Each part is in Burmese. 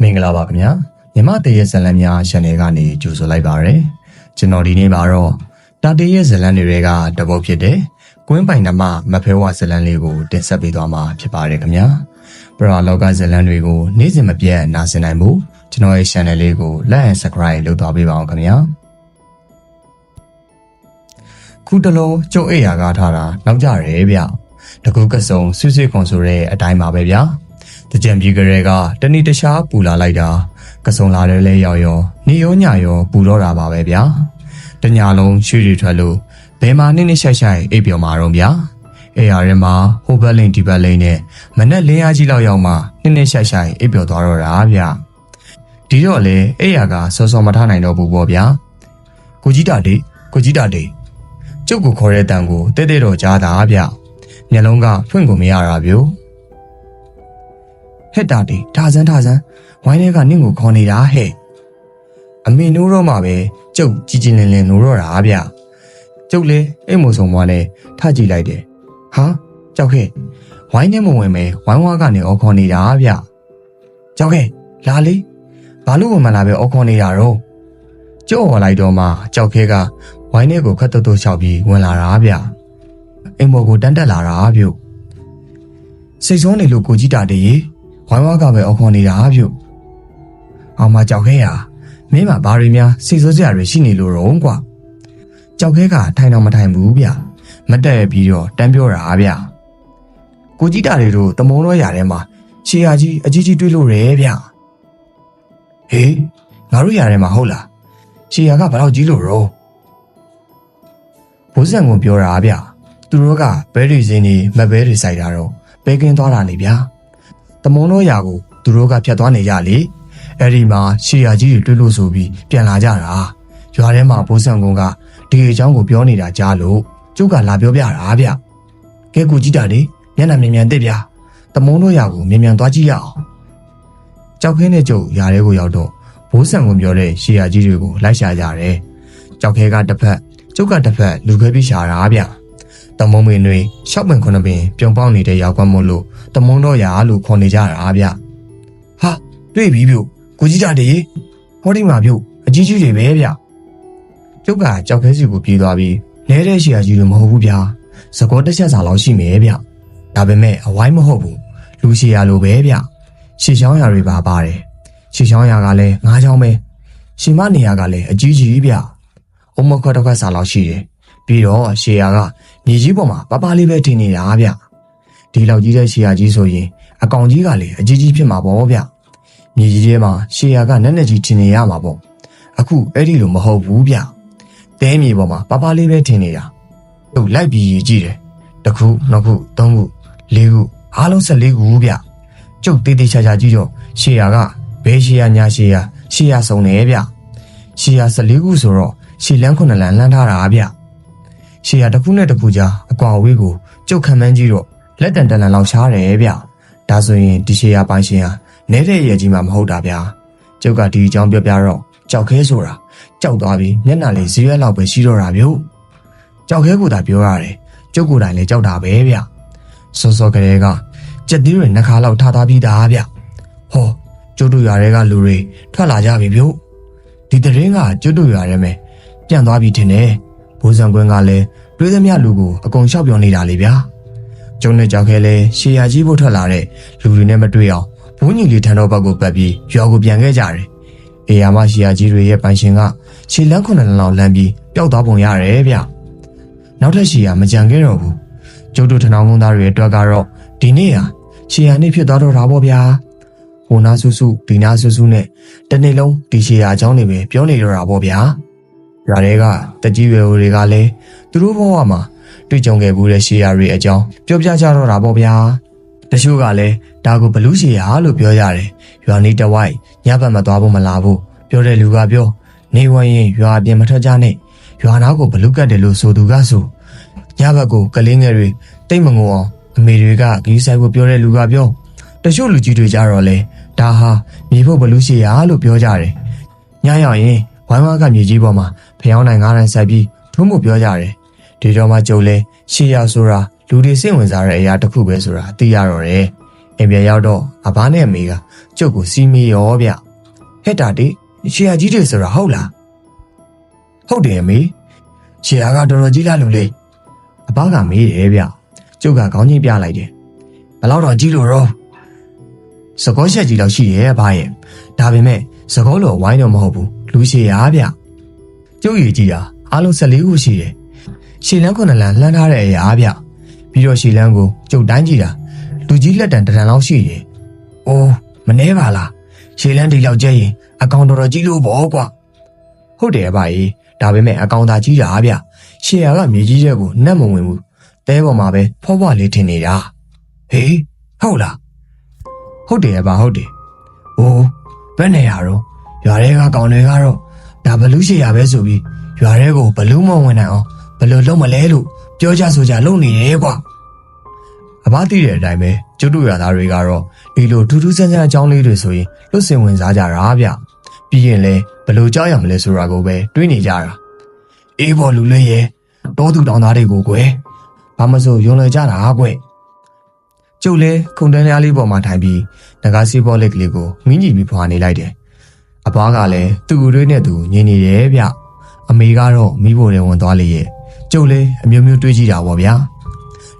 မင်္ဂလာပါခင်ဗျာမြမတရဲ့ဇလံများ channel ကနေကြိုဆိုလိုက်ပါရစေကျွန်တော်ဒီနေ့မှာတော့တာတရဲ့ဇလံတွေကတပုတ်ဖြစ်တဲ့ကွင်းပိုင်နမမဖဲဝဇလံလေးကိုတင်ဆက်ပေးသွားမှာဖြစ်ပါတယ်ခင်ဗျာပရလောကဇလံတွေကိုနေ့စဉ်မပြတ်နားဆင်နိုင်ဖို့ကျွန်တော်ရဲ့ channel လေးကို like and subscribe လုပ်သွားပေးပါအောင်ခင်ဗျာခုတလုံးကျုပ်အိယာကားထားတာနောက်ကြရဲဗျတကူကစုံဆွေးဆွေးခွန်ဆိုတဲ့အတိုင်းပါပဲဗျာတကြံပြေကလေးကတဏီတခြားပူလာလိုက်တာကစုံလာတယ်လဲရောက်ရောနေရောညရောပူတော့တာပါပဲဗျာတညာလုံးရွှေတွေထွက်လို့ဘယ်မှာနင်းနေဆိုင်ဆိုင်အိပ်ပျော်မှာတော့ဗျာအေယာရဲမှာဟိုဘက်လိန်ဒီဘက်လိန်နဲ့မနဲ့လင်းအားကြီးလောက်ရောက်မှနင်းနေဆိုင်ဆိုင်အိပ်ပျော်သွားတော့တာဗျဒီတော့လေအေယာကစောစောမထားနိုင်တော့ဘူးပေါ့ဗျာကိုကြီးတာတေကျုပ်ကိုခေါ်တဲ့တန်ကိုတဲတဲတော့ကြားတာဗျမျက်လုံးကဖွင့်ကိုမရတာဗျဟဲ့တာတေထားစမ်းဝိုင်းထဲကနင့်ကိုခေါ်နေတာဟဲ့အမေနိုးတော့မှပဲကျုပ်ကြီးကြီးလင်းလင်းနိုးတော့တာဗျကျုပ်လေအိမ်မို့ဆုံးမွားလဲထကြည့်လိုက်တယ်ဟာကြောက်ခဲ့ဝိုင်းထဲမဝင်မဲဝိုင်းဝါကနေအော်ခေါ်နေတာဗျကြောက်ခဲ့လာလေဘာလို့ဝင်မလာပဲအော်ခေါ်နေတာတော့ကျုပ်အော်လိုက်တော့မှကြောက်ခဲကဝိုင်းထဲကိုခတ်တုတ်တုတ်လျှောက်ပြီးဝင်လာတာဗျအိမ်ပေါ်ကိုတန်းတက်လာတာဗျစိတ်ဆိုးနေလို့ကိုကြီးတာတည်းဝိုင်းဝါကပဲအော်ခေါ်နေတာဗျအောင်မကြောက်ခဲရမင်းမဘာတွေများစိတ်ဆိုးစရာတွေရှိနေလို့တော့ကွာကြောက်ခဲကထိုင်တော့မထိုင်ဘူးဗျမတက်ရပြီးတော့တန်းပြောတာဗျကိုကြီးတာတွေတို့တမုံတော့ရထဲမှာရှေးရကြီးအကြီးကြီးတွေးလို့ရဲဗျဟေးငါတို့ရထဲမှာဟုတ်လားရှေးရကဘယ်တော့ကြီးလို့ရောဘိုးဆန်ကပြောတာဗျသူတို့ကဘဲတွေစင်းနေမဘဲတွေစိုက်တာတော့ပဲကင်းသွားတာနေဗျတမုံတော့ရာကိုသူတို့ကဖြတ်သွားနေကြလေအဲ့ဒီမှာရှေးရကြီးတွေတွေးလို့ဆိုပြီးပြန်လာကြတာရွာထဲမှာဘိုးဆန်ကဒီအကြောင်းကိုပြောနေတာကြားလို့ကျုပ်ကလာပြောပြတာဗျကဲကူကြည့်တာလေမျက်နှာမြန်တက်ဗျတမုံတော့ရာကိုမြန်သွားကြည့်ရအောင်ကြောက်ခဲနဲ့ကျုပ်ရာထဲကိုရောက်တော့ဘိုးဆန်ကပြောတဲ့ရှေးရကြီးတွေကိုလိုက်ရှာကြတယ်ကြောက်ခဲကတစ်ဖက်ကျုပ်ကတစ်ဖက်လူခဲပြီးရှာတာဗျတမုံမင်းတွေရှောက်ပင်ခုနှစ်ပင်ပြုံပေါက်နေတဲ့ရောက်ကွက်မို့လို့တမုံတော့ရာလို့ခေါ်နေကြတာဗျဟာတွေ့ပြီဗျကိုကြီးတာတည်းဟောဒီမှာဗျအကြီးကြီးတွေပဲဗျကျုပ်ကကြောက်ခဲစီကိုပြေးသွားပြီးလဲတဲ့ရှေ့ကြီးလို့မဟုတ်ဘူးဗျစကောတစ်ချက်စာလောက်ရှိမယ်ဗျဒါပေမဲ့အဝိုင်းမဟုတ်ဘူးလူရှေ့ရလိုပဲဗျရှေ့ချောင်းရတွေပါပါတယ်ရှေ့ချောင်းရကလည်းငါးချောင်းပဲရှေ့မနေရကလည်းအကြီးကြီးဗျအုံမခွက်တစ်ခွက်စာလောက်ရှိတယ်ပြီးတော့ရှေ့ရကမြေကြီးပေါ်မှာပပလေးပဲထင်နေတာဗျဒီလောက်ကြီးတဲ့ရှေ့ရကြီးဆိုရင်အကောင်ကြီးကလည်းအကြီးကြီးဖြစ်မှာပေါ့ဗျမြေကြီးထဲမှာရှေ့ရကနက်နက်ကြီးထင်နေရမှာပေါ့အခုအဲ့ဒီလိုမဟုတ်ဘူးဗျတဲမြေပေါ်မှာပပလေးပဲထင်နေတာသူ့လိုက်ပြီးကြည့်တယ်တစ်ခုနှစ်ခုသုံးခုလေးခုအားလုံး14ခုဗျကျုပ်တေးသေးချာချာကြည့်တော့ရှေ့ရကဘဲရှေ့ရညာရှေ့ရစုံနေဗျရှေ့ရ14ခုဆိုတော့ရှေ့လန်း9လန်းလှမ်းထားတာဗျရှေ့ရတစ်ခုနဲ့တစ်ခုကြားအကွာအဝေးကိုကျုပ်ခံမှန်းကြည့်တော့လက်တန်တန်လန်လောက်ရှားတယ်ဗျဒါဆိုရင်ဒီရှေ့ရပိုင်းရှင်းဟာနဲတဲ့ရဲ့ကြီးမှမဟုတ်တာဗျာကျုပ်ကဒီအကြောင်းပြောပြတော့ကြောက်ခဲဆိုတာကြောက်သွားပြီးမျက်နှာလေးဈေးရွက်လောက်ပဲရှိတော့တာဗျကြောက်ခဲကိုသာပြောရတယ်ကျုပ်ကိုယ်တိုင်လည်းကြောက်တာပဲဗျစောစောကလေးကကြက်သေးတွေနှခါလောက်ထားသားပြီးသားဗျဟောကျုပ်တို့ရွာတွေကလူတွေထွက်လာကြပြီဗျဒီတရင်ကကျုပ်တို့ရွာထဲမှာပြန်သွားပြီထင်တယ်ဘိုးစံကွင်းကလည်းတွေးသမျှလူကိုအကုန်လျှောက်ပြောနေတာလေဗျာကျုံနဲ့ကြောက်ခဲလဲရှေးရကြီးဖို့ထွက်လာတဲ့လူတွေနဲ့မတွေ့အောင်ဘုန်းကြီးလေးထန်တော်ဘက်ကိုပတ်ပြီးရွာကိုပြန်ခဲ့ကြတယ်အေယာမရှိယာကြီးတွေရဲ့ပိုင်ရှင်ကရှေလန်း9လန်းလောက်လမ်းပြီးပျောက်သွားပုံရတယ်ဗျနောက်ထပ်ရှေယာမကြံခဲ့တော့ဘူးကျုပ်တို့ထဏောင်းကုန်းသားတွေအတွက်ကတော့ဒီနေ့ဟာရှေယာနေ့ဖြစ်သွားတော့တာပေါ့ဗျာဟိုနာဆူဆူဒီနာဆူဆူနဲ့တနေ့လုံးဒီရှေယာအကြောင်းတွေပဲပြောနေတော့တာပေါ့ဗျာရွာတွေကတကြီးရွယ်တွေကလည်းသူတို့ဘဝမှာတွေ့ကြုံခဲ့ဘူးတဲ့ရှေယာတွေအကြောင်းပြောပြကြတော့တာပေါ့ဗျာတချို့ကလည်းဒါကိုဘလူးရှေယာလို့ပြောရတယ်ရွာနေတဝိုက်ညဘက်မသွားဖို့မလာဘူးပြောတဲ့လူကပြောနေဝရင်ရွာအပြင်မထွက်ကြနဲ့ရွာနာကိုဘလူးကတ်တယ်လို့ဆိုသူကဆိုညဘက်ကိုကလေးငယ်တွေတိတ်မငိုအောင်အမေတွေကဂီးဆိုင်ဖို့ပြောတဲ့လူကပြောတချို့လူကြီးတွေကြတော့လေဒါဟာမြေဖို့ဘလူးရှေယာလို့ပြောကြတယ်ညရောက်ရင်ဝိုင်းဝါကမြေကြီးပေါ်မှာဖျောင်းနိုင်ငါးနိုင်ဆိုင်ပြီးထုံးဖို့ပြောကြတယ်ဒီတော့မှကျုပ်လဲရှေယာဆိုတာလူတွေစိတ်ဝင်စားတဲ့အရာတစ်ခုပဲဆိုတာသိရတော့တယ်အိမ်ပြန်ရောက်တော့အဘနဲ့အမေက ကျုပ်ကိုစီးမေးရောဗျဟဲ့တာတိရှေယာကြီးတွေဆိုတာဟုတ်လားဟုတ်တယ်အမေရှေယာကတော်တော်ကြီးလားလို့လေအဘကမေးတယ်ဗျကျုပ်ကခေါင်းကြီးပြလိုက်တယ်ဘယ်လောက်တော့ကြီးလို့ရောစကောရှက်ကြီးလောက်ရှိရဲ့အဘရဲ့ဒါပေမဲ့စကောလိုဝိုင်းတော့မဟုတ်ဘူးလူရှေယာဗျကျုပ်ရည်ကြီးတာအားလုံး14ခုရှိတယ်ရှေလန်း9လမ်းလှမ်းထားတဲ့အရာဗျပြီးတော့ရှေလန်းကိုကျုပ်တိုင်းကြည့်တာလူကြီးလက်တံတံလောက်ရှိတယ်။အိုးမနှဲပါလား။ရှေလန်းဒီလောက်ကျဲရင်အကောင်တော်ကြီးလို့ပေါ့ကွာ။ဟုတ်တယ်အဘကြီးဒါပေမဲ့အကောင်သာကြီးတာဗျ။ရှေယာကမြေကြီးတဲ့ကိုနှက်မဝင်ဘူး။တဲပေါ်မှာပဲဖွားဖွားလေးထင်နေတာ။ဟေးဟုတ်လား။ဟုတ်တယ်အဘဟုတ်တယ်။အိုးဘယ်နေရတော့ရွာတွေကကောင်တွေကတော့ဒါဘလူးရှေယာပဲဆိုပြီးရွာတွေကိုဘလူးမဝင်နိုင်အောင်ဘယ်လိုလုပ်မလဲလို့ပြောကြဆိုကြလုပ်နေရဲကွာအဘသိတဲ့အတိုင်းပဲကျုပ်တို့ရွာသားတွေကတော့ဒီလိုထူးထူးဆန်းဆန်းအကြောင်းလေးတွေဆိုရင်လွတ်စင်ဝင်စားကြတာဗျပြီးရင်လဲဘယ်လိုကြောက်ရမလဲဆိုတာကိုပဲတွေးနေကြတာအေးပေါ်လူလေးရဲ့တောသူတောင်သားတွေကိုကွယ်ဘာမဆိုယုံလွယ်ကြတာကွယ်ကျုပ်လဲခုံတန်းရားလေးပေါ်မှာထိုင်ပြီးငကားစီးပေါ်လက်ကလေးကိုမင်းကြီးပြီးဖွာနေလိုက်တယ်အဘကလည်းသူ့ကိုယ်တွေနဲ့သူညင်နေတယ်ဗျအမေကတော့မိဖို့တွေဝင်သွားလေရဲ့ကျုပ်လည်းအမျိုးမျိုးတွေးကြည့်တာပေါ့ဗျာ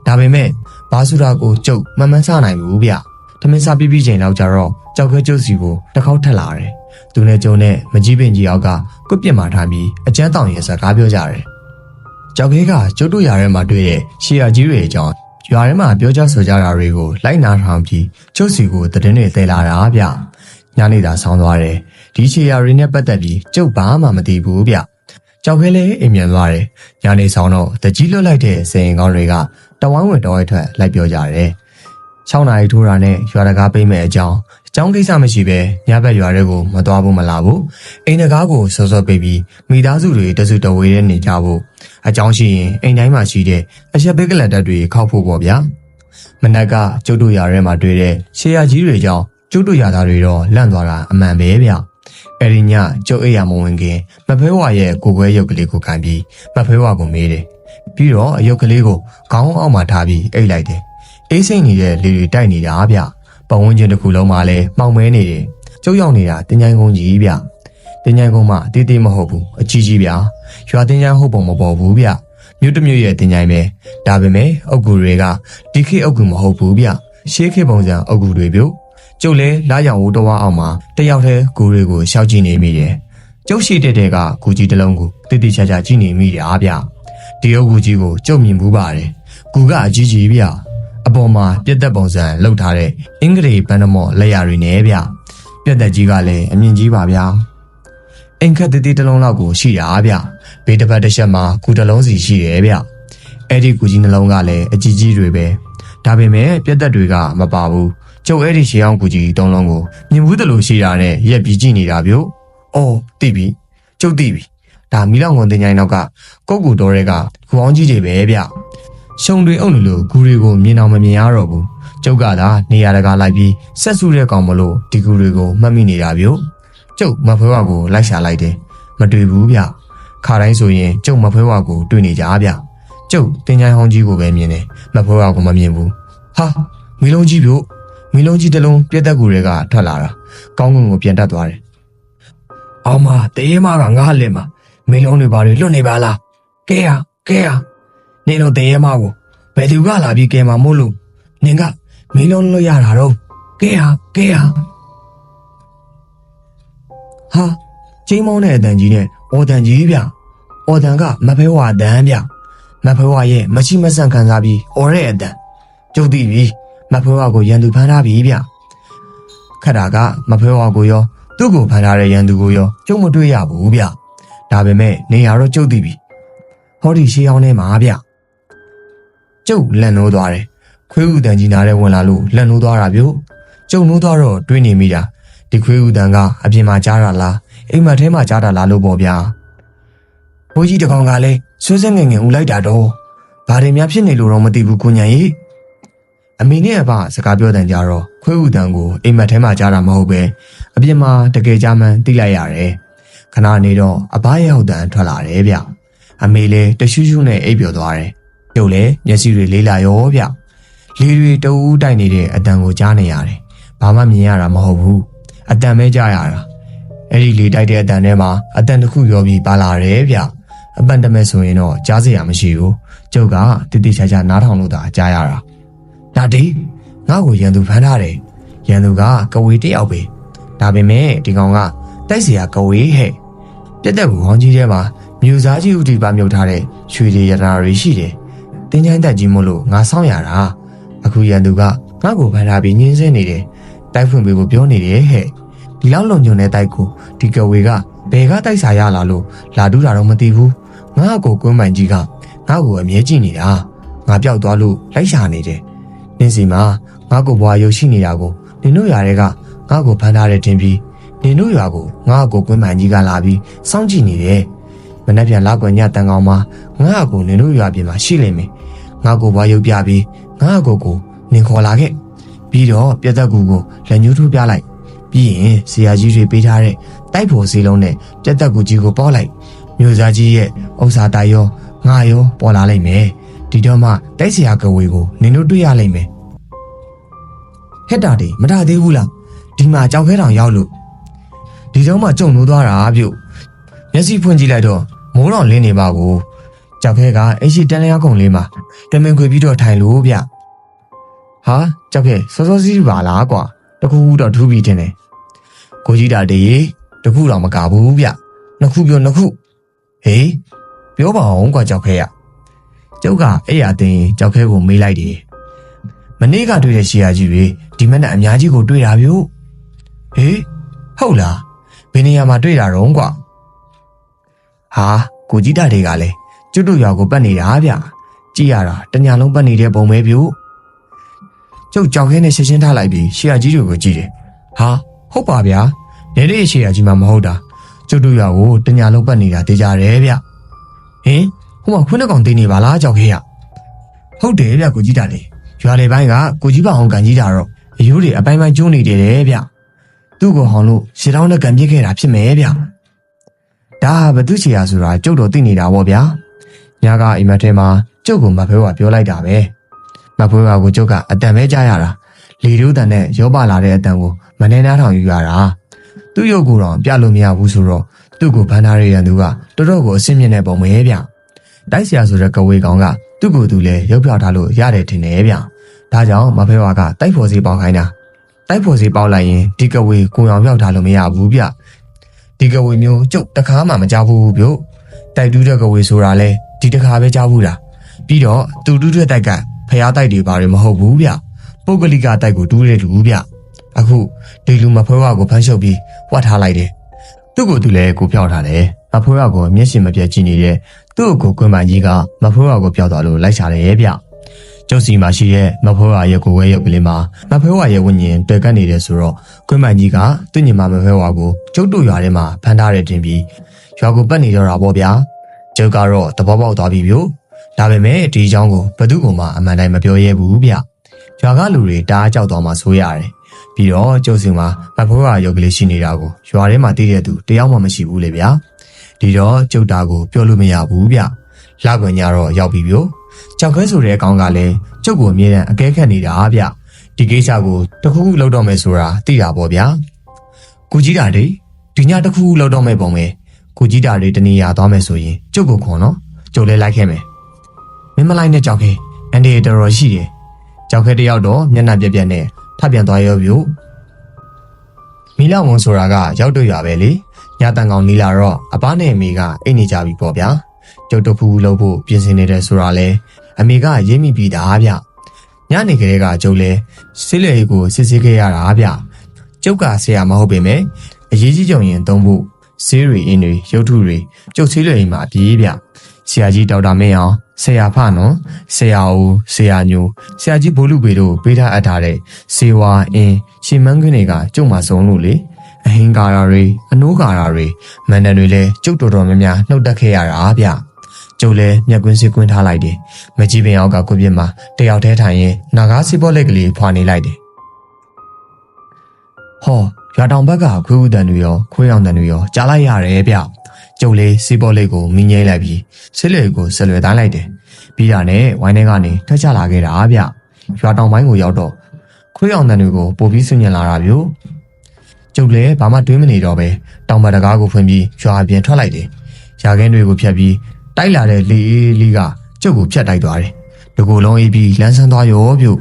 ဒါပေမဲ့ဘာစုရာကိုကျုပ်မှန်မှန်စနိုင်ဘူးဗျထမင်းစားပြီးချိန်လောက်ကြတော့ကြောက်ခဲကျုပ်စီကိုတစ်ခေါက်ထက်လာတယ်သူနဲ့ကျုံနဲ့မကြီးပင်ကြီးအောက်ကကွက်ပြစ်မှာထားပြီးအကျန်းတောင်ရင်စကားပြောကြတယ်ကြောက်ခဲကကျုပ်တို့ရွာထဲမှာတွေ့တဲ့ရှီယာကြီးတွေအကြောင်းရွာထဲမှာပြောကြဆိုကြတာတွေကိုလိုက်နာထောင်ပြီးကျုပ်စီကိုသတင်းတွေသယ်လာတာဗျညနေသာဆောင်းသွားတယ်ဒီရှီယာတွေနဲ့ပတ်သက်ပြီးကျုပ်ဘာမှမသိဘူးဗျကြောက်ခဲလေးအိမ်မြန်သွားတယ်။ညနေဆောင်တော့တကြီးလွတ်လိုက်တဲ့စင်ကောင်းတွေကတဝိုင်းဝင်တော်ဝဲထွက်လိုက်ပြောကြတယ်။6နာရီထိုးတာနဲ့ရွာတကားပိတ်မဲ့အကြောင်းကိစ္စမရှိပဲညဘက်ရွာတွေကိုမသွားဖို့မလာဘူး။အိမ်တကားကိုစောစောပိတ်ပြီးမိသားစုတွေတစုတဝေးနဲ့နေကြဖို့အကြောင်းရှိရင်အိမ်တိုင်းမှာရှိတဲ့အရက်ပိတ်ကလတ်တက်တွေခောက်ဖို့ပေါ့ဗျာ။မနက်ကကျုပ်တို့ရွာထဲမှာတွေ့တဲ့ရှေယာကြီးတွေကြောင့်ကျုပ်တို့ရွာသားတွေတော့လန့်သွားတာအမှန်ပဲဗျ။အဲဒီညကျုပ်အိယာမဝင်ခင်မဖဲဝါရဲ့ကိုကွဲရုပ်ကလေးကိုခံပြီးမဖဲဝါကိုမေးတယ်ပြီးတော့အယုတ်ကလေးကိုခေါင်းအောက်မှာထားပြီးအိတ်လိုက်တယ်အေးစိမ့်နေတဲ့လေတွေတိုက်နေတာဗျပတ်ဝန်းကျင်တစ်ခုလုံးမှာလည်းမှောင်မဲနေတယ်ကျုပ်ရောက်နေတာတင်ញိုင်းကုန်းကြီးဗျတင်ញိုင်းကုန်းမှာတေးသေးမဟုတ်ဘူးအကြီးကြီးဗျရွာတင်ញိုင်းဟုတ်ပုံမပေါ်ဘူးဗျမြို့တစ်မြို့ရဲ့တင်ញိုင်းပဲဒါပေမဲ့အုတ်ဂူတွေကဒီခေတ်အုတ်ဂူမဟုတ်ဘူးဗျရှေးခေတ်ပုံစံအုတ်ဂူတွေဗျကျုပ်လဲလာရောင်ဝတဝါအောင်မှာတယောက်တည်းကူတွေကိုရှောက်ကြည့်နေမိတယ်။ကျုပ်ရှိတဲ့ကကူကြီးတစ်လုံးကိုတိတိကျကျကြည့်နေမိတယ်အားဗျ။ဒီအုပ်ကူကြီးကိုကျုပ်မြင်ဘူးပါတယ်။ကူကအကြီးကြီးဗျ။အပေါ်မှာပြက်သက်ပုံစံလှုပ်ထားတဲ့အင်္ဂလိပ်ဘန်ဒမော့လက်ရတွေနဲ့ဗျ။ပြက်သက်ကြီးကလည်းအမြင့်ကြီးပါဗျာ။အိမ်ခက်တိတစ်လုံးလောက်ကိုရှိတာဗျ။ဘေးတစ်ဖက်တစ်ချက်မှာကူတစ်လုံးစီရှိတယ်ဗျ။အဲ့ဒီကူကြီးနှလုံးကလည်းအကြီးကြီးတွေပဲ။ဒါပေမဲ့ပြက်သက်တွေကမပါဘူး။ကျုပ်အဲ့ဒီရှေးအောင်ကူကြီးတုံးလုံးကိုမြင်ဘူးတလို့ရှိတာနဲ့ရက်ပြီးကြည့်နေတာဗျ။အော်သိပြီ။ကျုပ်သိပြီ။ဒါမီလောက်ငုံတင်ញိုင်းနောက်ကကုတ်ကူတော်တွေကဂူအောင်ကြီးတွေပဲဗျ။ရှုံတွေအုပ်လို့ဂူတွေကိုမြင်အောင်မမြင်ရတော့ဘူး။ကျုပ်ကသာနေရာတကာလိုက်ပြီးဆက်စုတဲ့ကောင်မလို့ဒီဂူတွေကိုမှတ်မိနေတာဗျ။ကျုပ်မဖွဲဝါကိုလိုက်ရှာလိုက်တယ်။မတွေ့ဘူးဗျ။ခါတိုင်းဆိုရင်ကျုပ်မဖွဲဝါကိုတွေ့နေကြဗျ။ကျုပ်တင်ញိုင်းဟောင်းကြီးကိုပဲမြင်တယ်။မဖွဲဝါကိုမမြင်ဘူး။ဟာမီလုံးကြီးဗျ။မီလုံးကြီးတစ်လုံးပြက်သက်ကူတွေကထွက်လာတာကောင်းကင်ကိုပြန်တက်သွားတယ်။အောင်မတေးမကငါ့လက်မှာမီလုံးတွေဘာတွေလွတ်နေပါလား။ကဲဟာနေလို့တေးမကိုဘယ်သူကလာပြီးကဲမှာမို့လို့နင်ကမီလုံးလွတ်ရတာတော့ကဲဟာဟာကျင်းမောင်းတဲ့အတန်ကြီးနဲ့အော်တန်ကြီးဗျ။အော်တန်ကမဖဲဝါတန်ဗျ။မဖဲဝါရဲ့မရှိမဆန့်ခံစားပြီးအော်တဲ့အတန်ကျုပ်သိပြီမဖွဲဝါကိုရန်သူဖမ်းထားပြီဗျခက်တာကမဖွဲဝါကိုရောသူ့ကိုဖမ်းထားတဲ့ရန်သူကိုရောကျုံမတွေ့ရဘူးဗျဒါပေမဲ့နေရာတော့ကျုပ်သိပြီဟောဒီရှေးအောင်ထဲမှာဗျကျုပ်လက်နိုးသွားတယ်ခွေးဥတန်ကြီးနားထဲဝင်လာလို့လက်နိုးသွားတာဗျကျုံနိုးသွားတော့တွေးနေမိတာဒီခွေးဥတန်ကအပြင်မှာကြားတာလားအိမ်မက်ထဲမှာကြားတာလားလို့ပေါ့ဗျဘိုးကြီးတကောင်ကလည်းဆွေးစဲငယ်ငယ်ဦးလိုက်တာတော့ဘာတွေများဖြစ်နေလို့တော့မသိဘူးကိုညာကြီးအမေနဲ့အဖစကားပြောတဲ့ကြတော့ခွေးဥတန်ကိုအိမ်မက်ထဲမှာကြားတာမဟုတ်ပဲအပြင်မှာတကယ်ကြားမှန်းသိလိုက်ရတယ်ခဏနေတော့အဘရဲ့ဟုတ်တန်ထွက်လာတယ်ဗျအမေလည်းတရှူးရှူးနဲ့အိပ်ပျော်သွားတယ်ကျုပ်လည်းမျက်စိတွေလေးလာရောဗျလေတွေတူးတိုက်နေတဲ့အတန်ကိုကြားနေရတယ်ဘ ဘာမှမြင်ရတာမဟုတ်ဘူးအတန်ပဲကြားရတာအဲ့ဒီလေတိုက်တဲ့အတန်ထဲမှာအတန်တစ်ခုရောပြီးပါလာတယ်ဗျအပန်တမဲ့ဆိုရင်တော့ကြားစရာမရှိဘူးကျုပ်ကတိတိကျကျနားထောင်လို့သာကြားရတာဒါဒီငါ့ကိုရန်သူဖမ်းထားတယ်ရန်သူကကဝေတယောက်ပဲဒါပေမဲ့ဒီကောင်ကတိုက်เสียကဝေဟဲ့ပြက်တက်ကူခေါင်းကြီးထဲမှာမြို့စားကြီးဥတီပါမြုပ်ထားတဲ့ရွှေတွေရတနာတွေရှိတယ်တင်းချိုင်းတက်ကြီးမို့လို့ငါစောင့်ရတာအခုရန်သူကငါ့ကိုဖမ်းထားပြီးညှင်းဆဲနေတယ်တိုက်ဖွင့်ပေးဖို့ပြောနေတယ်ဟဲ့ဒီလောက်လုံခြုံတဲ့တိုက်ကိုဒီကဝေကဘယ်ကတိုက်စာရလာလို့လာတူးတာတော့မသိဘူးငါ့ကိုကွင်းပိုင်ကြီးကငါ့ကိုအမြဲကြည့်နေတာငါပျောက်သွားလို့လိုက်ရှာနေတယ်နင်းစီမှာငါ့ကိုဘွားရုပ်ရှိနေတာကိုနင်တို့ຢာတွေကငါ့ကိုဖမ်းထားတဲ့တင်ပြီးနင်တို့ရွာကိုငါ့ကိုကွင်းပိုင်ကြီးကလာပြီးစောင့်ကြည့်နေတယ်မနေ့ပြန်လာကွယ်ညတန်ကောင်မှာငါ့ကိုနင်တို့ရွာပြင်မှာရှိလိမ့်မယ်ငါ့ကိုဘွားရုပ်ပြပြီးငါ့ကိုနင်ခေါ်လာခဲ့ပြီးတော့ပြက်သက်ကူကိုလက်ညှိုးထိုးပြလိုက်ပြီးရင်ဆရာကြီးတွေပေးထားတဲ့တိုက်ဖို့စီလုံးနဲ့ပြက်သက်ကူကြီးကိုပေါ်လိုက်မြို့သားကြီးရဲ့ဥစ္စာတိုင်ရောငါရောပေါ်လာလိမ့်မယ်ဒီတော့မှတိုက်ဆရာကဝေကိုနင်တို့တွေ့ရလိမ့်မယ်ဟက်တာတွေမထသေးဘူးလားဒီမှာကြောက်ခဲတောင်ရောက်လို့ဒီတော့မှကြုံလို့သွားတာပြုတ်မျက်စိဖွင့်ကြည့်လိုက်တော့မိုးတော်လင်းနေပါကိုကြောက်ခဲကအိရှိတန်လျားကုံလေးမှာတမင်ခွေပြီးတော့ထိုင်လို့ဗျဟာကြောက်ခဲစောစောစီးပါလားကွာတခုခုတော့ထူးပြီးတင်တယ်ကိုကြီးတာတေးတခုတော့မကဘူးဗျနှစ်ခုပြောနှစ်ခုဟေးပြောပါအောင်ကွာကြောက်ခဲရကျုပ်ကအဲ့ရတင်ကြောက်ခဲကိုမေးလိုက်တယ်မနေ့ကတွေ့တဲ့ရှီယာကြီးတွေဒီမနက်အများကြီးကိုတွေ့တာပြုတ်ဟေးဟုတ်လားဘယ်နေရာမှာတွေ့တာတော့ကွာဟာကိုကြီးတာတွေကလည်းကျွတ်တို့ရွာကိုပတ်နေတာဗျကြည့်ရတာတညာလုံးပတ်နေတဲ့ပုံပဲပြုတ်ကျုပ်ကြောက်ခဲနဲ့ရှင်းရှင်းထားလိုက်ပြီးရှီယာကြီးတွေကိုကြည့်တယ်ဟာဟုတ်ပါဗျာနေတဲ့ရှီယာကြီးမှမဟုတ်တာကျွတ်တို့ရွာကိုတညာလုံးပတ်နေတာသိကြတယ်ဗျဟင်ဟိုမှာခွန်းနှကောင်တင်းနေပါလားကြောက်ခဲရဟုတ်တယ်ဗျကိုကြီးတာတွေရွာလေပိုင်းကကိုကြီးပါအောင်ကန်ကြီးတာတော့အယိုးတွေအပိုင်းပိုင်းကျိုးနေတယ်တဲ့ဗျသူ့ကိုဟောင်းလို့ရှစ်တောင်းနဲ့ကန်ပြစ်ခဲ့တာဖြစ်မယ်ဗျဒါဘသူချီရဆိုတာကျုပ်တော့သိနေတာပေါ့ဗျာညကအိမ်မက်ထဲမှာကျုပ်ကမဖွဲဝါပြောလိုက်တာပဲမဖွဲဝါကိုကျုပ်ကအတန်ပဲကြားရတာလေတို့တန်နဲ့ရောပါလာတဲ့အတန်ကိုမနေနားထောင်ယူရတာသူ့ရုပ်ကိုတော့ပြလို့မရဘူးဆိုတော့သူ့ကိုဖမ်းထားတဲ့ရန်သူကတော်တော်ကိုအဆင်မြင့်တဲ့ပုံပဲဗျတိုက်ဆရာဆိုတဲ့ကဝေကောင်ကသူ့ကိုယ်သူလည်းရုပ်ပြောက်ထားလို့ရတယ်ထင်တယ်ဗျဒါကြောင့်မဖွဲဝါကတိုက်ဖို့စီပေါက်ခိုင်းတာတိုက်ဖို့စီပေါက်လိုက်ရင်ဒီကဝေကိုအောင်ပြောက်ထားလို့မရဘူးဗျဒီကဝေမျိုးကျုပ်တခါမှမကြောက်ဘူးဗျတိုက်တူးတဲ့ကဝေဆိုတာလဲဒီတခါပဲကြောက်ဘူးလားပြီးတော့တူတူးတဲ့တိုက်ကဖျားတိုက်တွေပါရမဟုတ်ဘူးဗျပုဂ္ဂလိကတိုက်ကိုတူးတဲ့လူဗျအခုဒီလူမဖွဲဝါကိုဖမ်းရှုပ်ပြီးဝတ်ထားလိုက်တယ်သူ့ကိုယ်သူလည်းကိုပြောက်ထားတယ်မဖွဲဝါကိုမျက်ရှင်မပြတ်ကြည့်နေတဲ့သူ့ကိုကွင်းမကြီးကမဖွဲဝါကိုပြောက်သွားလို့လိုက်ရှာတယ်ဗျကျုပ်စီမှာရှိတဲ့မဖွဲဝါရဲ့ကိုယ်ဝဲရုပ်ကလေးမှာမဖွဲဝါရဲ့ဝိညာဉ်တွေ့ကပ်နေတယ်ဆိုတော့ကွင်းမကြီးကသူ့ညီမမဖွဲဝါကိုကျုပ်တို့ရွာထဲမှာဖမ်းထားတဲ့တင်ပြီးရွာကိုပတ်နေတော့တာပေါ့ဗျာကျုပ်ကတော့သဘောပေါက်သွားပြီဗျဒါပေမဲ့ဒီအကြောင်းကိုဘသူ့ကိုမှအမှန်တိုင်းမပြောရဲဘူးဗျရွာကလူတွေတအားကြောက်သွားမှဆိုရတယ်ပြီးတော့ကျုပ်စီမှာမဖွဲဝါရုပ်ကလေးရှိနေတာကိုရွာထဲမှာသိတဲ့သူတယောက်မှမရှိဘူးလေဗျာဒီတော့ကျုပ်တာကိုပြောလို့မရဘူးဗျလာခွင့်ညတော့ရောက်ပြီဗျကြောက်ခဲဆိုတဲ့အကောင်ကလည်းကျုပ်ကိုအမြဲတမ်းအကဲခတ်နေတာဗျဒီကိစ္စကိုတခုခုလုပ်တော့မယ်ဆိုတာသိတာပေါ့ဗျာကိုကြီးတာတွေဒီညတခုခုလုပ်တော့မယ်ပုံပဲကိုကြီးတာတွေတနေရာသွားမယ်ဆိုရင်ကျုပ်ကိုခေါ်နော်ကျုပ်လည်းလိုက်ခဲ့မယ်မင်းမလိုက်နဲ့ကြောက်ခဲအန်ဒီတော်တော်ရှိတယ်ကြောက်ခဲတယောက်တော့မျက်နှာပြက်ပြက်နဲ့ထပ်ပြန်သွားရောဗျမီလာဝန်ဆိုတာကရောက်တော့ရပဲလေညတန်ကောင်နီလာတော့အပားနဲ့အမေကအိတ်နေကြပြီပေါ့ဗျာကျုပ်တခုလုံးဖို့ပြင်ဆင်နေတယ်ဆိုတာလဲအမေကရေးမိပြီးသားဗျညနေကလေးကကျုပ်လဲဆေးလေကိုစစ်ဆေးခဲ့ရတာဗျကျုပ်ကဆရာမဟုတ်ပေမဲ့အရေးကြီးကြုံရင်သုံးဖို့ဆေးတွေအင်းတွေရုပ်ထုတွေကျုပ်ဆေးလေမှာပြေးဗျဆရာကြီးဒေါက်တာမင်းအောင်ဆရာဖနော်ဆရာဦးဆရာညိုဆရာကြီးဘိုးလူပေတို့ပေးထားအပ်ထားတဲ့စေဝါအင်းရှင်မန်းခွင်းတွေကကျုပ်မှာစုံလို့လေအဟင်္ကာရာတွေအနိုးကာရာတွေမန္တန်တွေလည်းကျုပ်တော်တော်များများနှုတ်တက်ခဲ့ရတာဗျကျုပ်လည်းမျက်ကွင်းစီကွင်းထားလိုက်တယ်မကြီးပင်အောက်ကကိုပြစ်မှာတယောက်တည်းထိုင်ရင်နာကားစီပေါ်လက်ကလေးဖွာနေလိုက်တယ်ဟောရွာတောင်ဘက်ကခွေးဦးတန်တွေရောခွေးရောင်တန်တွေရောကြားလိုက်ရတယ်ဗျကျုပ်လေးစီပေါ်လက်ကိုမင်းငိမ့်လိုက်ပြီးဆေးလေကိုဆက်လွယ်တိုင်းလိုက်တယ်ပြီးတာနဲ့ဝိုင်းထဲကနေထက်ချလာခဲ့တာဗျရွာတောင်ပိုင်းကိုရောက်တော့ခွ ခွေးအောင်တန်တွေကိုပို့ပြီးဆွညင်လာတာမျိုးကျုပ်လည်းဘာမှတွေးမနေတော့ပဲတောင်ပတကားကိုဖွင့်ပြီးရွာပြင်ထွက်လိုက်တယ်။ရာခင်းတွေကိုဖြတ်ပြီးတိုက်လာတဲ့လေအေးလေးကကျုပ်ကိုဖြတ်တိုက်သွားတယ်။ဒီကိုလုံးအေးပြီးလမ်းဆန်းသွားရောပြုတ်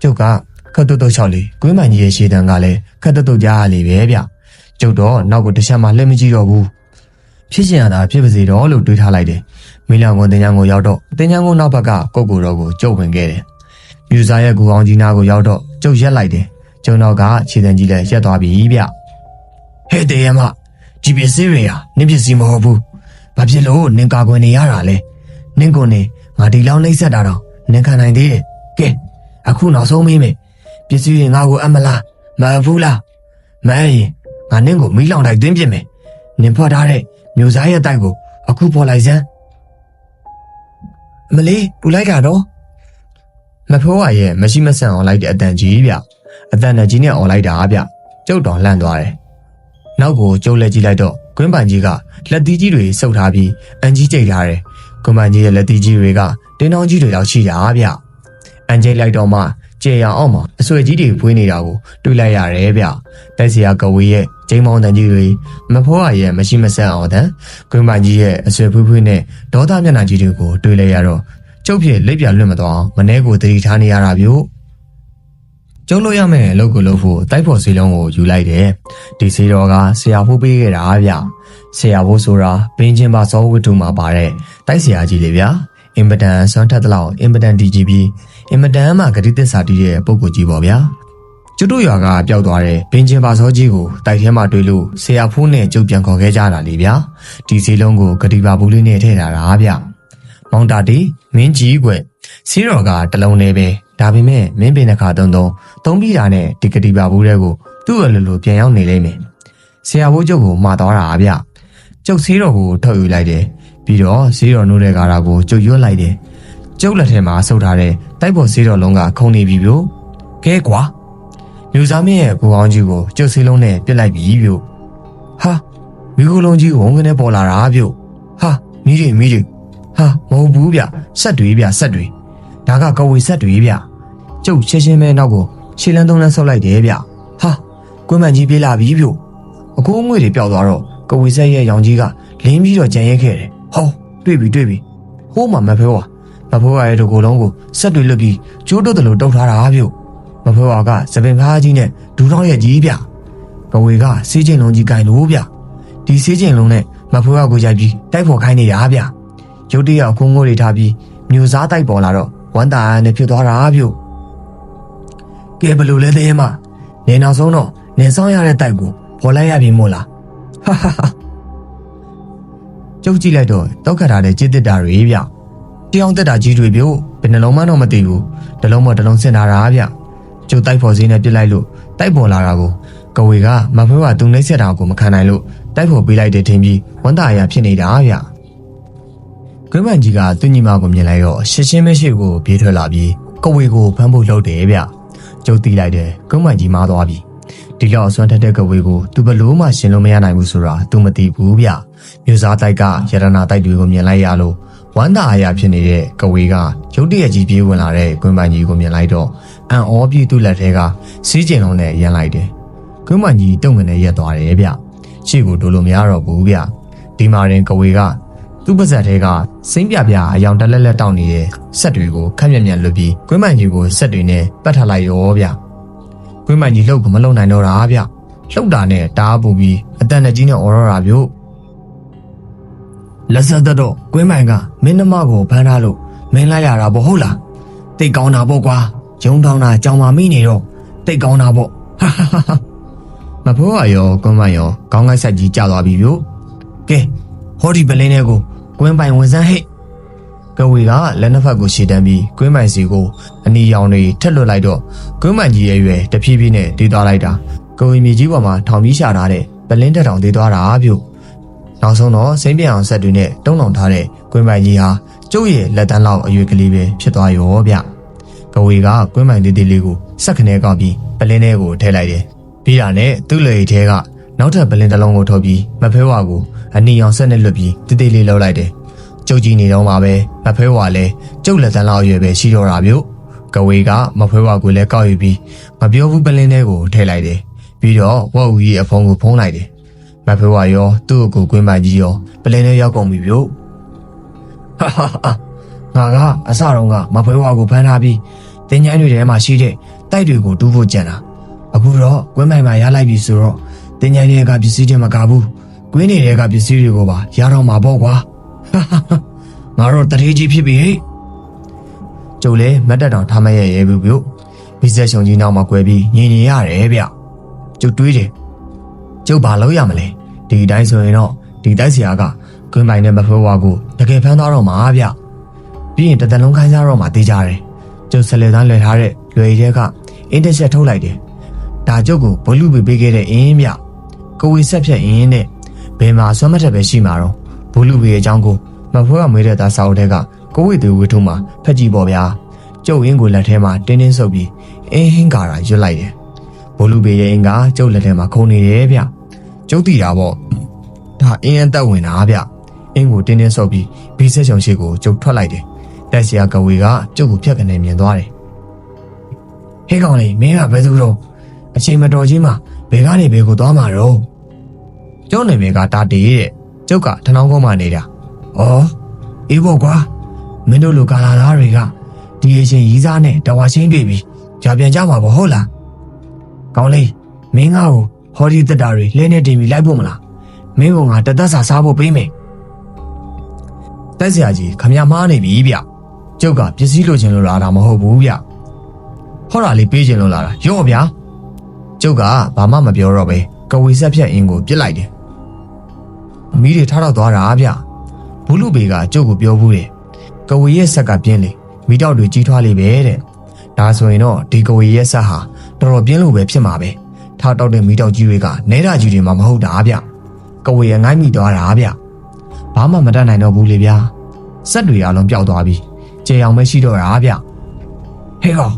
ကျုပ်ကခတ်တုတ်တုတ်ချောက်လေးကွင်းမန်ကြီးရဲ့ရှေ့တန်းကလည်းခတ်တုတ်တုတ်ကြားရလေပဲဗျ။ကျုပ်တော့နောက်ကိုတစ်ချက်မှလှည့်မကြည့်တော့ဘူး။ဖြစ်ချင်ရတာဖြစ်ပါစေတော့လို့တွေးထားလိုက်တယ်။မီလန်ကိုတင်ချန်ကိုရောက်တော့တင်ချန်ကိုနောက်ဘက်ကကုတ်ကိုတော့ကိုကျုပ်ဝင်ခဲ့တယ်။မြူစာရဲ့ကူအောင်ကြီးနာကိုရောက်တော့ကျုပ်ရက်လိုက်တယ်။ကျုံတော့ကခြေတန်းကြီးလည်းရက်သွားပြီဗျ။ဟဲ့တေးရမဒီပစ္စည်းတွေဟာနင်းပစ္စည်းမဟုတ်ဘူး။ဘာဖြစ်လို့နင်းကာကွယ်နေရတာလဲ။နင်းကိုနေငါဒီလောက်နှိမ့်ဆက်တာတော့နင်းခံနိုင်သေးတယ်။ကဲအခုနောက်ဆုံးမေးမယ်။ပစ္စည်းတွေငါ့ကိုအမလားမအဘူးလား။မရင်ငါနင်းကိုမီးလောင်တိုက်သွင်းပြစ်မယ်။နင်းဖွက်ထားတဲ့မျိုးစားရဲ့တိုက်ကိုအခုပေါ်လိုက်စမ်း။မလေးပူလိုက်တာတော့မဖိုးဝါရဲ့မရှိမဆန်အောင်လိုက်တဲ့အတန်ကြီးဗျ။အတန်နဲ့ကြီးနဲ့អော်လိုက်တာဗျ။ကျုပ်တော်လှန့်သွားတယ်။နောက်ကိုကျုပ်လက်ကြည့်လိုက်တော့ကွင်းပန်ကြီးကလက်သီးကြီးတွေစုပ်ထားပြီးအန်ကြီးကြိတ်ထားတယ်။ကွင်းပန်ကြီးရဲ့လက်သီးကြီးတွေကတင်းတောင်းကြီးတွေလောက်ရှိတာဗျ။အန်ကြီးလိုက်တော့မှကျေရအောင်မှာအဆွေကြီးတွေဖွေးနေတာကိုတွေ့လိုက်ရတယ်ဗျ။တိုက်စရာကဝေးရဲ့ကျင်းမောင်းတန်ကြီးတွေမဖိုးဝါရဲ့မရှိမဆန်အောင်တန်ကွင်းပန်ကြီးရဲ့အဆွေဖွေးနဲ့ဒေါသမျက်နှာကြီးတွေကိုတွေ့လိုက်ရတော့ကျုပ်ဖြစ်လက်ပြလွတ်မသွားအောင်မနှဲကိုတတိထားနေရတာဗျ။ကျုံလို့ရမယ်အလုပ်ကိုလုပ်ဖို့တိုက်ဖို့စီလုံးကိုယူလိုက်တယ်ဒီစီတော်ကဆရာဖိုးပေးခဲ့တာဗျဆရာဖိုးဆိုတာဘင်းချင်းပါစောဝတ္ထုမှာပါတဲ့တိုက်ဆရာကြီးလေဗျအင်ပဒန်ဆွမ်းထက်တလောက်အင်ပဒန်ဒီဂျီပီအင်ပဒန်မှာဂတိသစ္စာတည်တဲ့ပုံကိုကြီးပေါ့ဗျာကျွတ်တို့ရွာကပျောက်သွားတဲ့ဘင်းချင်းပါစောကြီးကိုတိုက်ထဲမှာတွေ့လို့ဆရာဖိုးနဲ့ကျုပ်ပြန်ခေါ်ခဲ့ကြတာလေဗျဒီစီလုံးကိုဂတိပါဘူးလေးနဲ့ထည့်ထားတာဗျမောင်တာတီမင်းကြီးကွစီတော်ကတလုံးလေးပဲဒါပေမဲ့မင်းပင်တစ်ခါသုံးပြီးတာနဲ့ဒီကတိပါဘူးတွေကိုသူ့အလိုလိုပြန်ရောက်နေလိမ့်မယ်ဆရာဘိုးကျုပ်ကိုမှာသွားတာဗျကျုပ်စီတော်ကိုထုတ်ယူလိုက်တယ်ပြီးတော့စီတော်နိုးတဲ့ကားတာကိုကျုပ်ရွတ်လိုက်တယ်ကျုပ်လက်ထဲမှာဆုပ်ထားတဲ့တိုက်ပေါ်စီတော်လုံးကခုန်နေပြီဗျကဲကွာမြူစားမင်းရဲ့ကိုအောင်ကြီးကိုကျုပ်စီလုံးနဲ့ပြစ်လိုက်ပြီဗျဟာမိခိုးလုံးကြီးဝန်ကနေပေါ်လာတာဗျဟာမိကြီးဟာမဟုတ်ဘူးဗျဆက်တွေဗျဆက်တွေဒါကကဝေဆက်တွေဗျကျုပ်ရှင်းမဲနောက်ကိုရှေ့လန်းသုံးလန်းဆုပ်လိုက်တယ်ဗျဟာကွင်းမန်ကြီးပြေးလာပြီဗျအကိုးငွေတွေပျောက်သွားတော့ကဝေဆက်ရဲ့ရောင်ကြီးကလင်းပြီးတော့ကြံရဲခဲ့တယ်ဟောတွေ့ပြီဟိုးမှာမဖိုးဝါရဲ့တို့ကိုယ်လုံးကိုဆက်တွေလွတ်ပြီးကျိုးတုတ်တယ်လို့တုတ်ထားတာဗျမဖိုးဝါကစပင်ဖားကြီးနဲ့ဒူတောင်းရဲ့ကြီးဗျကဝေကစေးချင်းလုံးကြီးကင်လို့ဗျဒီစေးချင်းလုံးနဲ့မဖိုးဝါကိုရိုက်ပြီးတိုက်ဖို့ခိုင်းနေတာဗျရုတ်တရက်အကိုးငွေတွေထားပြီးမျိုးစားတိုက်ပေါ်လာတော့ဝမ်းတာနဲ့ဖြစ်သွားတာဗျကဲဘလို့လဲတဲ့မနေနောက်ဆုံးတော့နေဆောင်ရတဲ့တိုက်ကိုပေါ်လိုက်ရပြီမို့လားဟာကျုပ်ကြည့်လိုက်တော့တောက်ခတ်ထားတဲ့ကြေးတစ်တာတွေဗျတောင်တက်တာကြီးတွေဗျဘယ်နှလုံးမှတော့မသိဘူးတလုံးမတလုံးဆင်ထားတာဗျကျုပ်တိုက်ဖို့စင်းနဲ့ပြစ်လိုက်လို့တိုက်ပေါ်လာတာကိုကဝေကမဖွေးကသူနှိမ့်ဆက်တာကိုမခံနိုင်လို့တိုက်ဖို့ပေးလိုက်တဲ့ထင်ပြီးဝမ်းတာအရာဖြစ်နေတာဗျကွင်းမန်ကြီးကသူ့ညီမကိုမြင်လိုက်တော့ရှင်းမရှိကိုပြေးထွက်လာပြီးကဝေကိုဖမ်းဖို့လှုပ်တယ်ဗျကျုပ်တီးလိုက်တယ်ကွင်းမန်ကြီးမားသွားပြီဒီလောက်အစွမ်းထက်တဲ့ကဝေကိုသူဘလို့မှရှင်းလို့မရနိုင်ဘူးဆိုတာသူမသိဘူးဗျမြို့စားတိုက်ကရတနာတိုက်တွေကိုမြင်လိုက်ရလို့ဝမ်းသာအရာဖြစ်နေတဲ့ကဝေကရုတ်တရက်ကြီးပြေးဝင်လာတဲ့ကွင်းမန်ကြီးကိုမြင်လိုက်တော့အံ့ဩပြီးသူ့လက်ထဲကစီးကျင်လုံးနဲ့ရန်လိုက်တယ်ကွင်းမန်ကြီးတုံငနဲ့ရက်သွားတယ်ဗျရှေ့ကိုတိုးလို့မရတော့ဘူးဗျဒီမှာရင်ကဝေကသူ့ပါဇက်ထဲကစိမ့်ပြပြအယောင်တက်လက်လက်တောက်နေတဲ့ဆက်တွေကိုခက်မြက်မြက်လွတ်ပြီးကွင်းမန်ကြီးကိုဆက်တွေနဲ့ပတ်ထားလိုက်ရောဗျကွင်းမန်ကြီးလှုပ်ကမလှုပ်နိုင်တော့တာဗျလှုပ်တာနဲ့တားပူပြီးအတန်နဲ့ကြီးနဲ့အော်ရတာဗျလက်ဆက်တော့ကွင်းမန်ကမင်းနှမကိုဖမ်းထားလို့မင်းလိုက်ရတာပေါ့ဟုတ်လားတိတ်ကောင်းတာပေါ့ကွာဂျုံထောင်းတာကြောင်မာမိနေတော့တိတ်ကောင်းတာပေါ့မဖိုးကရောကွင်းမန်ရောခေါင်းကိုက်ဆက်ကြီးကျသွားပြီဗျကဲဟောဒီပလင်းထဲကိုကွင်းပိုင်ဝင်စမ်းဟဲ့ကဝေကလက်နှစ်ဖက်ကိုရှည်တန်းပြီးကွင်းပိုင်စီကိုအနီရောင်တွေထက်လွတ်လိုက်တော့ကွင်းပိုင်ကြီးရဲ့ရွယ်တဖြည်းဖြည်းနဲ့ဒေးသွားလိုက်တာကဝေမြေကြီးပေါ်မှာထောင်ပြီးရှာထားတဲ့ပလင်းတက်တောင်ဒေးသွားတာဗျနောက်ဆုံးတော့စိမ့်ပြအောင်ဆက်တွေနဲ့တုံးလောင်ထားတဲ့ကွင်းပိုင်ကြီးဟာကျုပ်ရဲ့လက်တန်းလောက်အရွယ်ကလေးပဲဖြစ်သွားရောဗျကဝေကကွင်းပိုင်သေးသေးလေးကိုစက်ခနဲကောက်ပြီးပလင်းထဲကိုထည့်လိုက်တယ်ပြီးတာနဲ့သူ့လေထဲကနောက်ထပ်ပလင်းတစ်လုံးကိုထုတ်ပြီးမဖဲဝါကိုအနီရောင်ဆက်နဲ့လွတ်ပြီးတိတိလေးလှုပ်လိုက်တယ်ကျုပ်ကြီးနေတော့မှာပဲမဖဲဝါလဲကျုပ်လက်တန်းလောက်အရွယ်ပဲရှိတော့တာဗျ ကဝေကမဖွဲဝါကိုလည်းကောက်ယူပြီးမပြောဘူးပလင်းထဲကိုထည့်လိုက်တယ်ပြီးတော့ဝက်ဦးကြီးအဖုံးကိုဖုံးလိုက်တယ်မဖွဲဝါရောသူ့ကိုကွင်းပိုင်ကြီးရောပလင်းထဲရောက်ကုန်ပြီဗျို့ငါကအစတုန်းကမဖွဲဝါကိုဖမ်းထားပြီးတင်ချိုင်းတွေထဲမှာရှိတဲ့တိုက်တွေကိုတူးဖို့ကြံတာအခုတော့ကွင်းပိုင်မှာရလိုက်ပြီဆိုတော့တင်ချိုင်းတွေကပစ္စည်းတွေမကဘူးကွင်းတွေကပစ္စည်းတွေကိုပါရတော့မှာပေါ့ကွာငါတို့တရေကြီးဖြစ်ပြီဟဲ့ကျုပ်လည်းမတ်တက်တောင်ထားမရဲဘူးဗျို့မိဆက်ရှုံကြီးနောက်မှာကွယ်ပြီးညင်နေရတယ်ဗျကျုပ်တွေးတယ်ကျုပ်ဘာလုပ်ရမလဲဒီတိုင်းဆိုရင်တော့ဒီတိုက်ဆရာကကွင်းပိုင်နဲ့မဖွဲဝါကိုတကယ်ဖမ်းသွားတော့မှာဗျပြီးရင်တသက်လုံးခိုင်းစားတော့မှာတေးကြတယ်ကျုပ်ဆက်လက်သားလွယ်ထားတဲ့လွယ်ရဲကအင်းတက်ချက်ထုတ်လိုက်တယ်ဒါကျုပ်ကိုဘလူပေးခဲ့တဲ့အင်းဗျကိုဝေဆက်ဖြတ်အင်းနဲ့ဘယ်မှာဆွမ်းမထက်ပဲရှိမှာတော့ဘလူပေးရဲ့အကြောင်းကိုမဖွဲဝါမေးတဲ့သားစာအုပ်ထဲကကိုဝေသူဝေထုံးမှာဖက်ကြည့်ပေါ့ဗျာကျုပ်အင်းကိုလက်ထဲမှာတင်းတင်းဆုပ်ပြီးအင်းဟင်းကာတာရွတ်လိုက်တယ်ဘလူပေးရဲ့အင်းကကျုပ်လက်ထဲမှာခုန်နေတယ်ဗျကျုပ်သိတာပေါ့ဒါအင်းအသက်ဝင်တာဗျအင်းကိုတင်းတင်းဆုပ်ပြီးဘီဆက်ချုံရှိကိုကျုပ်ထွက်လိုက်တယ်တက်ဆရာကဝေကကျုပ်ကိုဖြတ်ကနေမြင်သွားတယ်ဟေးကောင်လေးမင်းကဘယ်သူတော့အချိန်မတော်ကြီးမှာဘယ်ကနေဘယ်ကိုသွားမှာတော့ကျုပ်နာမည်ကတာတေးတဲ့ကျုပ်ကထနောင်းကုန်းမှာနေတာဩအေးပေါ့ကွာမင်းတို့လူကာလာသားတွေကဒီအချိန်ရီးစားနဲ့တဝါချင်းတွေ့ပြီးကြာပြန်ကြမှာပေါ့ဟုတ်လားကောင်းလေးမင်းကဟောဒီတက်တာတွေလဲနေတင်ပြီးလိုက်ဖို့မလားမင်းကငါတသက်စာစားဖို့ပေးမယ်တက်ဆရာကြီးခမရမားနေပြီဗျကျုပ်ကပစ္စည်းလိုချင်လို့လာတာမဟုတ်ဘူးဗျဟောတာလေးပေးချင်လို့လာတာရော့ဗျာကျုပ်ကဘာမှမပြောတော့ပဲကဝေဆက်ဖြတ်အင်းကိုပြစ်လိုက်တယ်မီးတွေထားတော့သွားတာဗျဘူးလူပေကကျုပ်ကိုပြောဘူးတယ်ကဝေရဲ့ဆက်ကပြင်းလေမိတောက်တွေကြီးထွားလေပဲတဲ့ဒါဆိုရင်တော့ဒီကဝေရဲ့ဆက်ဟာတော်တော်ပြင်းလို့ပဲဖြစ်မှာပဲထားတောက်တဲ့မိတောက်ကြီးတွေကနဲတာကြီးတွေမှမဟုတ်တာဗျကဝေရဲ့ငိုင်းမိသွားတာဗျဘာမှမတတ်နိုင်တော့ဘူးလေဗျာဆက်တွေအလုံးပျောက်သွားပြီကြေအောင်ပဲရှိတော့တာဗျဟဲ့ကောင်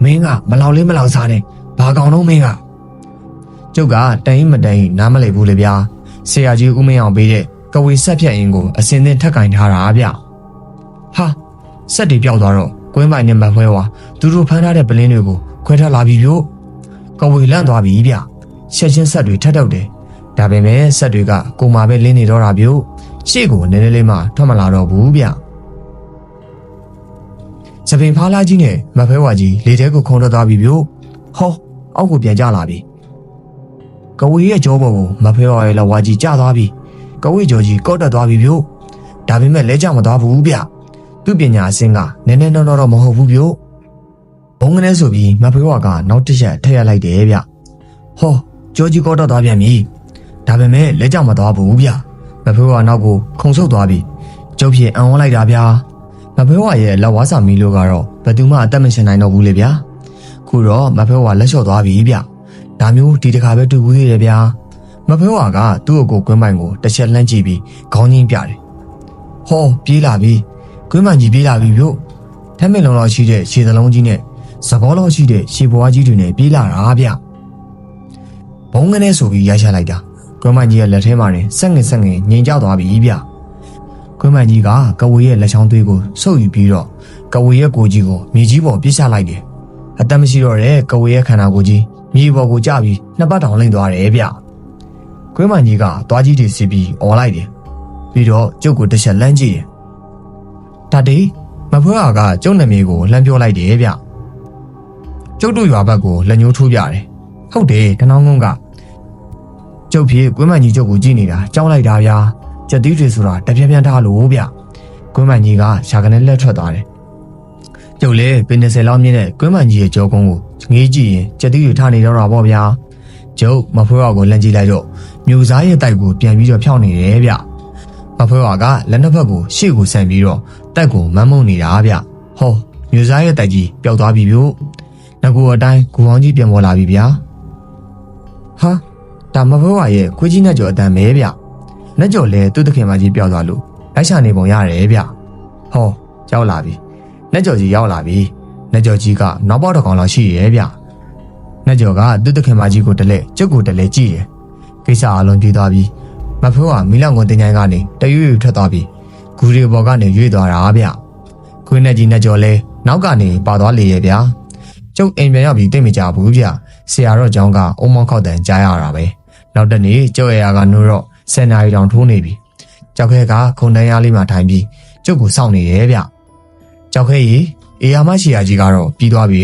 မင်းကမလောင်လေးမလောင်စားနဲ့ဘာကောင်တော့မင်းကကျုပ်ကတန်ရင်မတန်ရင်နားမလည်ဘူးလေဗျာဆရာကြီးဦးမင်းအောင်ပေးတဲ့ကဝေဆက်ဖြတ်အင်းကိုအစင်းသင်းထက်ကင်ထားတာဗျဟာဆက်တွေပျောက်သွားတော့ကွင်းပိုင်နဲ့မဖွဲဝါသူတို့ဖမ်းထားတဲ့ပလင်းတွေကိုခွဲထွက်လာပြီဗျို့ကဝေလန့်သွားပြီဗျချက်ချင်းဆက်တွေထက်တော့တယ်ဒါပေမဲ့ဆက်တွေကကိုမာပဲလင်းနေတော့တာဗျို့ရှေ့ကိုနည်းနည်းလေးမှထွက်မလာတော့ဘူးဗျစပင်ဖားလာကြီးနဲ့မဖဲဝါကြီးလေထဲကိုခုံထွက်သွားပြီဗျို့ဟောအောက်ကိုပြန်ကျလာပြီကဝေရဲ့ကြောပေါ်ကိုမဖဲဝါရဲ့လက်ဝါကြီးကျသွားပြီကဝေကြောကြီးကော့တက်သွားပြီဗျို့ဒါပေမဲ့လဲကျမသွားဘူးဗျသူ့ပညာအစင်းကနည်းနည်းတော့မဟုတ်ဘူးဗျို့ဘုံကနေဆိုပြီးမဖဲဝါကနောက်တစ်ချက်ထည့်ရလိုက်တယ်ဗျဟောကြောကြီးကော့တက်သွားပြန်ပြီဒါပေမဲ့လဲကျမသွားဘူးဗျမဖဲဝါနောက်ကိုခုံဆုပ်သွားပြီကျုပ်ဖြစ်အံဝန်းလိုက်တာဗျာမဖဲဝါရဲ့လက်ဝါးစာမီလို့ကတော့ဘယ်သူမှအသက်မရှင်နိုင်တော့ဘူးလေဗျာခုတော့မဖဲဝါလက်လျှော့သွားပြီဗျဒါမျိုးဒီတခါပဲတူဘူးသေးတယ်ဗျာမဖဲဝါကသူ့ကိုကွင်းပိုင်ကိုတစ်ချက်လှမ်းကြည့်ပြီးခေါင်းချင်းပြတယ်ဟောပြေးလာပြီကွင်းပိုင်ကြီးပြေးလာပြီဗျို့ထမ်းမင်းလုံးလောက်ရှိတဲ့ခြေစလုံးကြီးနဲ့သဘောလောက်ရှိတဲ့ခြေပွားကြီးတွေနဲ့ပြေးလာတာဗျဘုံကနေဆိုပြီးရိုက်ချလိုက်တာကွင်းပိုင်ကြီးရဲ့လက်ထဲမှာနေဆက်ငင်ငိန်ကျသွားပြီဗျကွင်းပိုင်ကြီးကကဝေရဲ့လက်ချောင်းသွေးကိုဆုပ်ယူပြီးတော့ကဝေရဲ့ကိုကြီးကိုမြေကြီးပေါ်ပစ်ချလိုက်တယ်အသက်မရှိတော့တဲ့ကဝေရဲ့ခန္ဓာကိုယ်ကြီးမြေပေါ်ကိုကျပြီးနှစ်ပတ်တောင်လိမ့်သွားတယ်ဗျကွင်းပိုင်ကြီးကသွားကြီးတွေစီးပြီးអော်လိုက်တယ်ပြီးတော့ကျုပ်ကိုတစ်ချက်လှမ်းကြည့်တယ်တတေးမဖွဲဝါကကျုပ်နာမည်ကိုလှမ်းပြောလိုက်တယ်ဗျကျုပ်တို့ရွာဘက်ကိုလက်ညှိုးထိုးပြတယ်ဟုတ်တယ်တနောင်းကုန်းကကျုပ်ဖြစ်ကွင်းပိုင်ကြီးကျုပ်ကိုကြည့်နေတာကြောက်လိုက်တာဗျာကြက်သီးတွေဆိုတာတပြက်ပြန်ထားလို့ဗျကွင်းပိုင်ကြီးကရှာကနေလက်ထွက်သွားတယ်ကျုပ်လည်းပင်20လောက်မြင့်တဲ့ကွင်းပိုင်ကြီးရဲ့ကြောကုန်းကိုငေးကြည့်ရင်ကြက်သီးတွေထားနေတော့တာပေါ့ဗျာကျုပ်မဖွဲဝါကိုလန့်ကြည့်လိုက်တော့မြို့စားရဲ့တိုက်ကိုပြန်ပြီးတော့ဖြောင်းနေတယ်ဗျမဖွဲဝါကလက်နှစ်ဖက်ကိုရှေ့ကိုဆန်ပြီးတော့တိုက်ကိုမန်းမုံနေတာဗျဟောမြို့စားရဲ့တိုက်ကြီးပျောက်သွားပြီဗျို့ငကူအတိုင်းဂူအောင်ကြီးပြန်ပေါ်လာပြီဗျာဟာဒါမဖွဲဝါရဲ့ခွေးကြီးနဲ့ကြော်အတန်မဲဗျနှက်ကြော်လဲသူ့တခင်မကြီးပျောက်သွားလို့လိုက်ရှာနေပုံရတယ်ဗျဟောရောက်လာပြီနှက်ကြော်ကြီးရောက်လာပြီနှက်ကြော်ကြီးကနောက်ပေါက်တစ်ကောင်လောက်ရှိရဲ့ဗျနှက်ကြော်ကသူ့တခင်မကြီးကိုတလဲကျုပ်ကိုတလဲကြည့်တယ်ကိစ္စအလုံးပြေးသွားပြီမဖိုးကမီလောင်ကုန်တင်ချိုင်းကနေတရွေ့ထွက်သွားပြီဂူရီဘော်ကနေရွေ့သွားတာဗျခွေးနဲ့ကြီးနှက်ကြော်လဲန နောက်ကနေပါသွားလေရဲ့ဗျာကျုပ်အိမ်ပြန်ရောက်ပြီးတိတ်မကြဘူးဗျဆရာတော်ကျောင်းကအုံမောင်းခောက်တန်ကြားရတာပဲနောက်တနေ့ကျုပ်ရဲ့အားကနိုးတော့10 နာရီတောင်ထိုးနေပြီကြောက်ခဲကခုံတန်းရားလေးမှာထိုင်ပြီးကျုပ်ကိုစောင့်နေတယ်ဗျကြောက်ခဲကြီးအေယာမရှိယာကြီးကတော့ပြီးသွားပြီ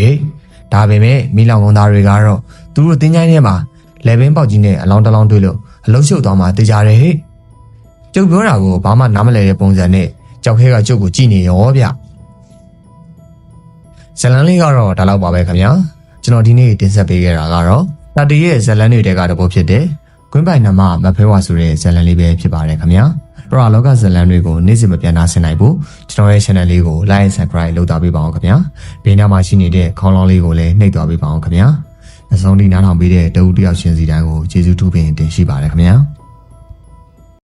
ဒါပေမဲ့မိလောင်ကုန်းသားတွေကတော့သူတို့တင်းချိုင်းထဲမှာလေပင်ပေါက်ကြီးနဲ့အလောင်းတလောင်းတွေ့လို့အလုံးရှုပ်သွားမှတေးကြတယ်ဟဲ့ကျုပ်ပြောတာကိုဘာမှနားမလည်တဲ့ပုံစံနဲ့ကြောက်ခဲကကျုပ်ကိုကြည့်နေရောဗျဇလန်လေးကတော့ဒါလောက်ပါပဲခင်ဗျာကျွန်တော်ဒီနေ့တင်ဆက်ပေးခဲ့တာကတော့တာတီရဲ့ဇလန်တွေတဲကတပုတ်ဖြစ်တယ်ကွင်းပိုင်နမမဖဲဝါဆိုတဲ့ဇလန်လေးပဲဖြစ်ပါတယ်ခင်ဗျာပရလောကဇလန်တွေကိုနေ့စဉ်မပြန်နာဆင်နိုင်ဘူးကျွန်တော်ရဲ့ channel လေးကို like and subscribe လုပ်ထားပေးပါအောင်ခင်ဗျာဘေးနားမှာရှိနေတဲ့ခေါင်းလောင်းလေးကိုလည်းနှိပ်သွားပေးပါအောင်ခင်ဗျာအဆုံးထိနားထောင်ပေးတဲ့တဦးတယောက်ချင်းစီတိုင်းကိုကျေးဇူးထူးပင်တင်ရှိပါတယ်ခင်ဗျာ